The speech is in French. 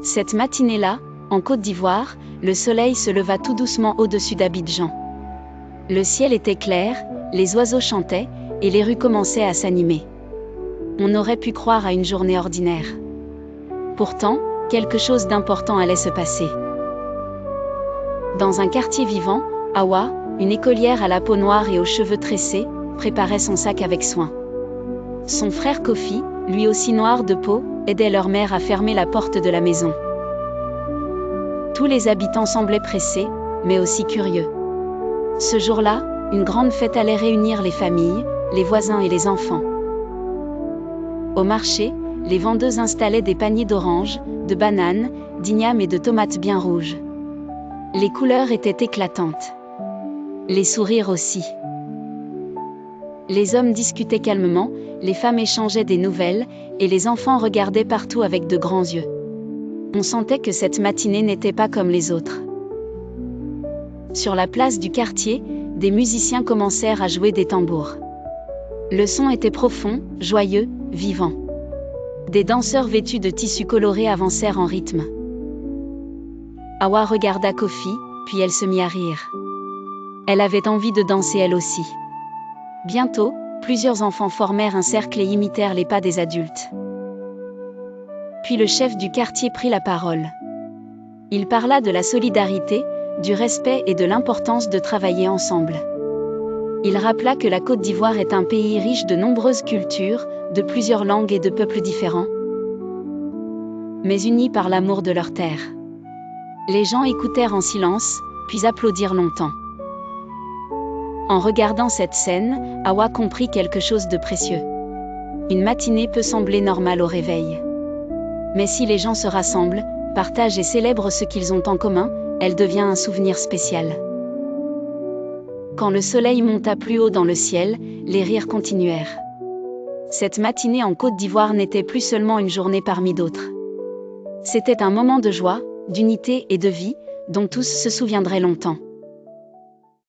Cette matinée-là, en Côte d'Ivoire, le soleil se leva tout doucement au-dessus d'Abidjan. Le ciel était clair, les oiseaux chantaient, et les rues commençaient à s'animer. On aurait pu croire à une journée ordinaire. Pourtant, quelque chose d'important allait se passer. Dans un quartier vivant, Awa, une écolière à la peau noire et aux cheveux tressés, préparait son sac avec soin. Son frère Kofi, lui aussi noir de peau, aidait leur mère à fermer la porte de la maison. Tous les habitants semblaient pressés, mais aussi curieux. Ce jour-là, une grande fête allait réunir les familles, les voisins et les enfants. Au marché, les vendeuses installaient des paniers d'oranges, de bananes, d'igname et de tomates bien rouges. Les couleurs étaient éclatantes. Les sourires aussi. Les hommes discutaient calmement, les femmes échangeaient des nouvelles, et les enfants regardaient partout avec de grands yeux. On sentait que cette matinée n'était pas comme les autres. Sur la place du quartier, des musiciens commencèrent à jouer des tambours. Le son était profond, joyeux, vivant. Des danseurs vêtus de tissus colorés avancèrent en rythme. Awa regarda Kofi, puis elle se mit à rire. Elle avait envie de danser elle aussi. Bientôt, plusieurs enfants formèrent un cercle et imitèrent les pas des adultes. Puis le chef du quartier prit la parole. Il parla de la solidarité, du respect et de l'importance de travailler ensemble. Il rappela que la Côte d'Ivoire est un pays riche de nombreuses cultures, de plusieurs langues et de peuples différents, mais unis par l'amour de leur terre. Les gens écoutèrent en silence, puis applaudirent longtemps. En regardant cette scène, Awa comprit quelque chose de précieux. Une matinée peut sembler normale au réveil. Mais si les gens se rassemblent, partagent et célèbrent ce qu'ils ont en commun, elle devient un souvenir spécial. Quand le soleil monta plus haut dans le ciel, les rires continuèrent. Cette matinée en Côte d'Ivoire n'était plus seulement une journée parmi d'autres. C'était un moment de joie, d'unité et de vie, dont tous se souviendraient longtemps.